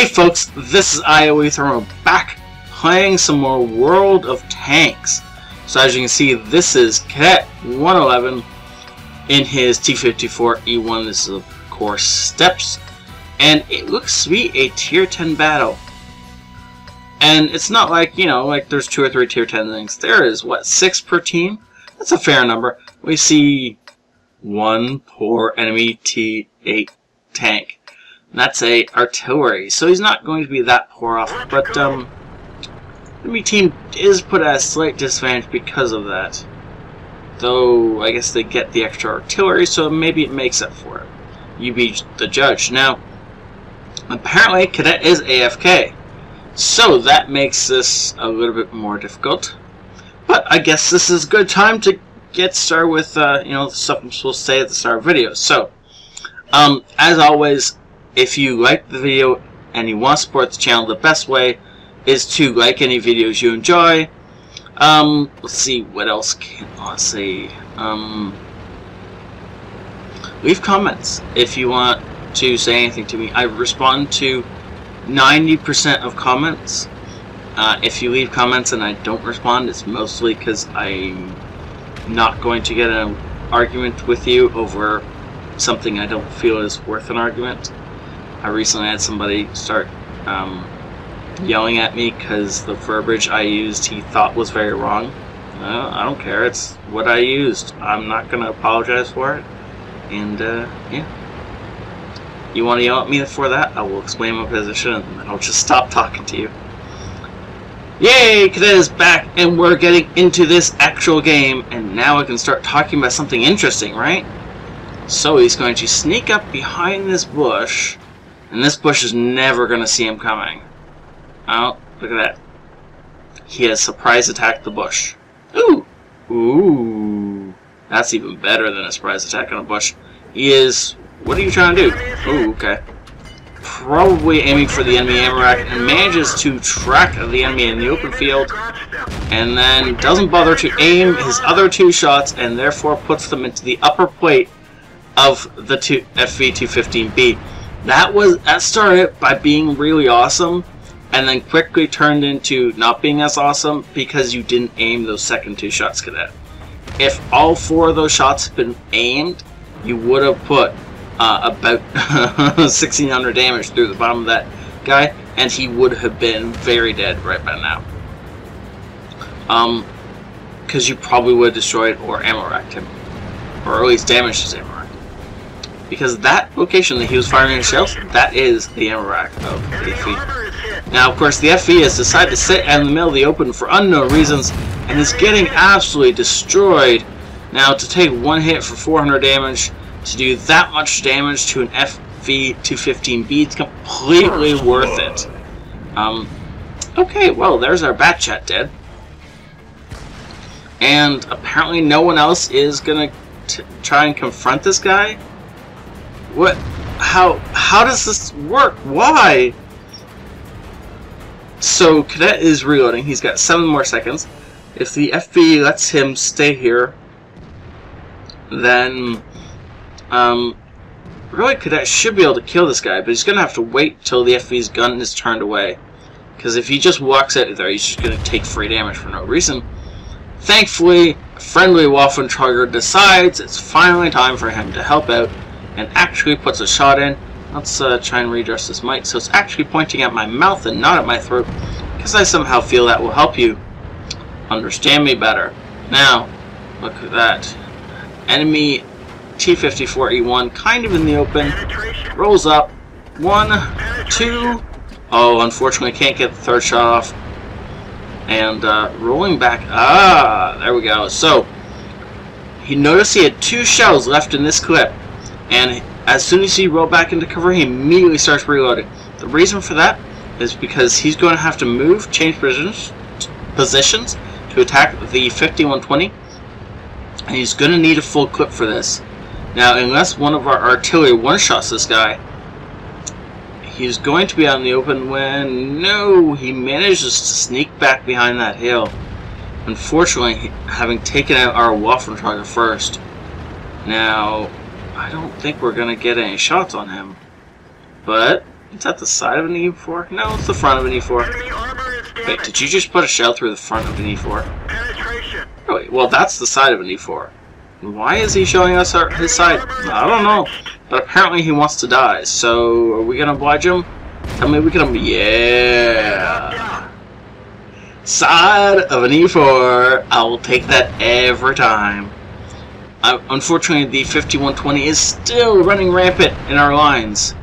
Hey folks, this is ioEther and we're back playing some more World of Tanks. So as you can see, this is Cadet 111 in his T54E1. This is of course Steps, and it looks to be a tier 10 battle. And it's not like, you know, like there's 2 or 3 tier 10 things. There is, what, 6 per team? That's a fair number. We see one poor enemy T8 tank. That's a artillery, so he's not going to be that poor off. But enemy team is put at a slight disadvantage because of that. Though I guess they get the extra artillery, so maybe it makes up for it. You be the judge. Now, apparently Cadet is AFK, so that makes this a little bit more difficult. But I guess this is a good time to get started with you know, the stuff I'm supposed to say at the start of videos. So, as always, if you like the video and you want to support the channel, the best way is to like any videos you enjoy. Let's see, what else can I say? Leave comments if you want to say anything to me. I respond to 90% of comments. If you leave comments and I don't respond, it's mostly because I'm not going to get an argument with you over something I don't feel is worth an argument. I recently had somebody start yelling at me because the verbiage I used he thought was very wrong. I don't care, it's what I used. I'm not going to apologize for it. And yeah. You want to yell at me for that? I will explain my position and then I'll just stop talking to you. Yay! Cadet is back and we're getting into this actual game, and now I can start talking about something interesting, right? So he's going to sneak up behind this bush, and this bush is never going to see him coming. Oh, look at that. He has surprise attacked the bush. Ooh! Ooh! That's even better than a surprise attack on a bush. He is... What are you trying to do? Ooh, okay. Probably aiming for the enemy ammo rack, and manages to track the enemy in the open field, and then doesn't bother to aim his other 2 shots, and therefore puts them into the upper plate of the FV215B. That started by being really awesome, and then quickly turned into not being as awesome because you didn't aim those second 2 shots, Cadet. If all 4 of those shots had been aimed, you would have put about 1600 damage through the bottom of that guy, and he would have been very dead right by now. Because you probably would have destroyed or ammo racked him, or at least damaged his ammo rack. Because that location that he was firing his shells, that is the ammo rack of the FV. Now, of course, the FV has decided to sit in the middle of the open for unknown reasons, and is getting absolutely destroyed. Now, to take 1 hit for 400 damage, to do that much damage to an FV215B, it's completely worth it. Okay, well, there's our bat chat dead. And apparently no one else is gonna try and confront this guy? What? How does this work? Why? So, Cadet is reloading. He's got 7 more seconds. If the FV lets him stay here, then really Cadet should be able to kill this guy, but he's going to have to wait till the FV's gun is turned away. Because if he just walks out there, he's just going to take free damage for no reason. Thankfully, a friendly Waffentrager decides it's finally time for him to help out, and actually puts a shot in. Let's try and readjust this mic so it's actually pointing at my mouth and not at my throat, because I somehow feel that will help you understand me better. Now, look at that. Enemy T54E1 kind of in the open, rolls up, 1, 2, oh, unfortunately can't get the 3rd shot off, and rolling back, there we go. So, he noticed he had 2 shells left in this clip, and as soon as he rolled back into cover, he immediately starts reloading. The reason for that is because he's going to have to move, change positions to attack the 5120, and he's going to need a full clip for this. Now, unless one of our artillery one-shots this guy, he's going to be out in the open when, no, he manages to sneak back behind that hill. Unfortunately, having taken out our Waffentrager first. Now, I don't think we're going to get any shots on him. But Is that the side of an E4? No, it's the front of an E4. Wait, did you just put a shell through the front of an E4? Really? Well, that's the side of an E4. Why is he showing us his side? I don't know. But apparently he wants to die. So, are we going to oblige him? Tell me we can... Yeah! Side of an E4. I will take that every time. Unfortunately, the 5120 is still running rampant in our lines.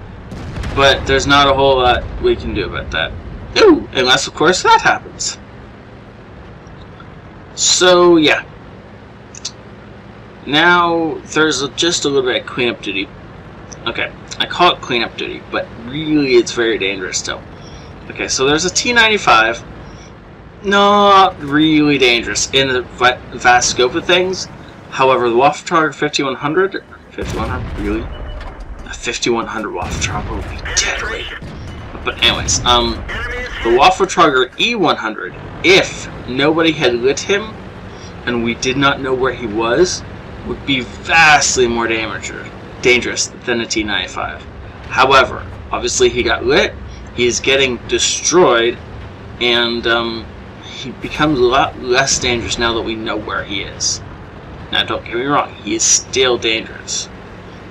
But there's not a whole lot we can do about that. Ooh, unless, of course, that happens. So, yeah. Now, there's just a little bit of cleanup duty. Okay, I call it cleanup duty, but really it's very dangerous still. Okay, so there's a T95. Not really dangerous in the vast scope of things. However, the waffle trogger 5100, really? A 5100 waffle trogger would be deadly. But anyways, the waffle trogger E100, if nobody had lit him and we did not know where he was, would be vastly more dangerous than a T95. However, obviously he got lit, he is getting destroyed, and he becomes a lot less dangerous now that we know where he is. Now don't get me wrong, he is still dangerous.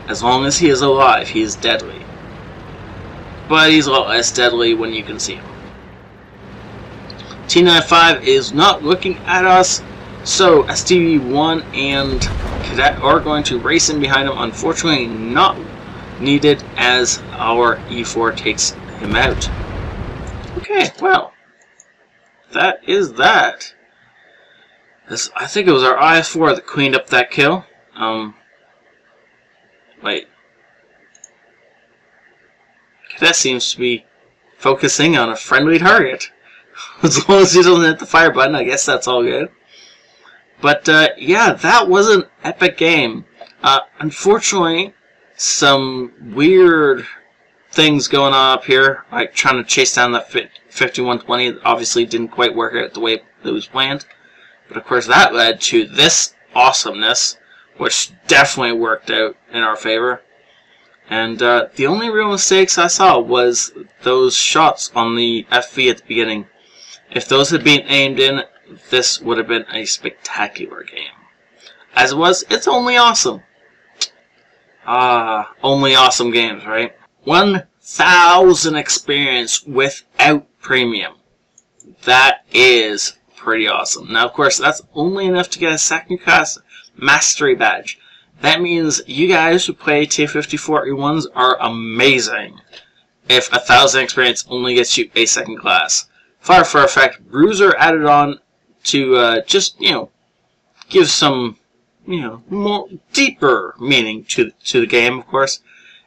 As long as he is alive, he is deadly. But he's a lot less deadly when you can see him. T95 is not looking at us, so STV1 and Cadet are going to race in behind him. Unfortunately, not needed as our E4 takes him out. Okay, well, that is that. I think it was our IS4 that cleaned up that kill. Wait. Cadet seems to be focusing on a friendly target. As long as he doesn't hit the fire button, I guess that's all good. But, yeah, that was an epic game. Unfortunately, some weird things going on up here, like trying to chase down that 5120, obviously didn't quite work out the way it was planned. But, of course, that led to this awesomeness, which definitely worked out in our favor. And the only real mistakes I saw was those shots on the FV at the beginning. If those had been aimed in, this would have been a spectacular game. As it was, it's only awesome. Only awesome games, right? 1,000 experience without premium. That is pretty awesome. Now, of course, that's only enough to get a second class mastery badge. That means you guys who play T54E1s are amazing. If 1,000 experience only gets you a second class. Fire for effect, Bruiser added on to just, you know, give some, you know, more deeper meaning to the game, of course.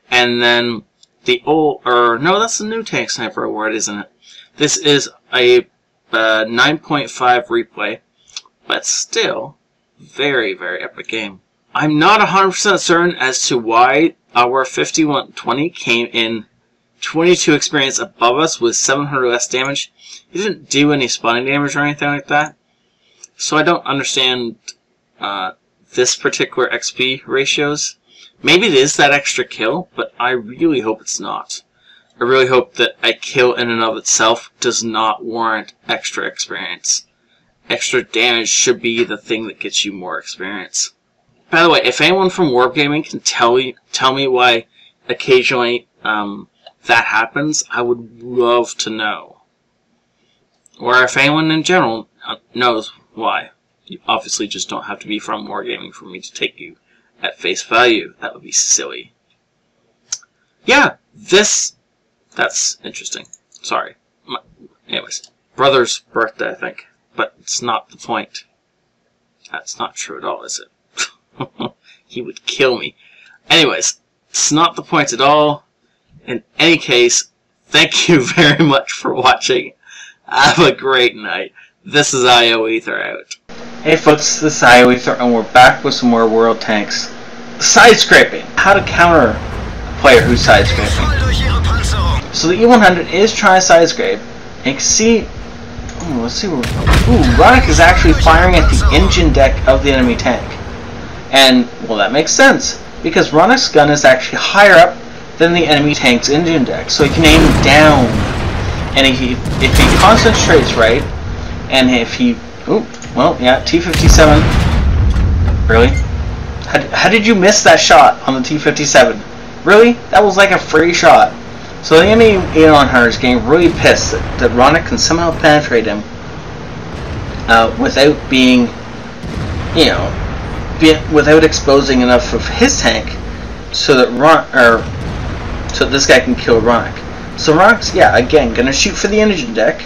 And then the no, that's the new Tank Sniper Award, isn't it? This is a 9.5 replay, but still very, very epic game. I'm not 100% certain as to why our 5120 came in 22 experience above us with 700 less damage. He didn't do any spawning damage or anything like that. So I don't understand this particular XP ratios. Maybe it is that extra kill, but I really hope it's not. I really hope that a kill in and of itself does not warrant extra experience. Extra damage should be the thing that gets you more experience. By the way, if anyone from Warp Gaming can tell me why occasionally that happens, I would love to know. Or if anyone in general knows why. You obviously just don't have to be from Warp Gaming for me to take you at face value. That would be silly. Yeah, that's interesting. Sorry. Anyways, brother's birthday, I think. But it's not the point. That's not true at all, is it? He would kill me. Anyways, it's not the point at all. In any case, thank you very much for watching. Have a great night. This is ioEther out. Hey folks, this is ioEther, and we're back with some more World Tanks. Side scraping. How to counter a player who's side scraping. So the E100 is trying to side scrape. And you can see. Let's see where. Ronick is actually firing at the engine deck of the enemy tank. And, well, that makes sense, because Ronick's gun is actually higher up than the enemy tank's engine deck. So he can aim down. And if he concentrates right, and if he... Oh, well, yeah, T57. Really? How did you miss that shot on the T57? Really? That was like a free shot. So the enemy Elon Hunter is getting really pissed that Ronick can somehow penetrate him without being, you know, without exposing enough of his tank so that so this guy can kill Ronick. So Ronick's, yeah, again, gonna shoot for the engine deck.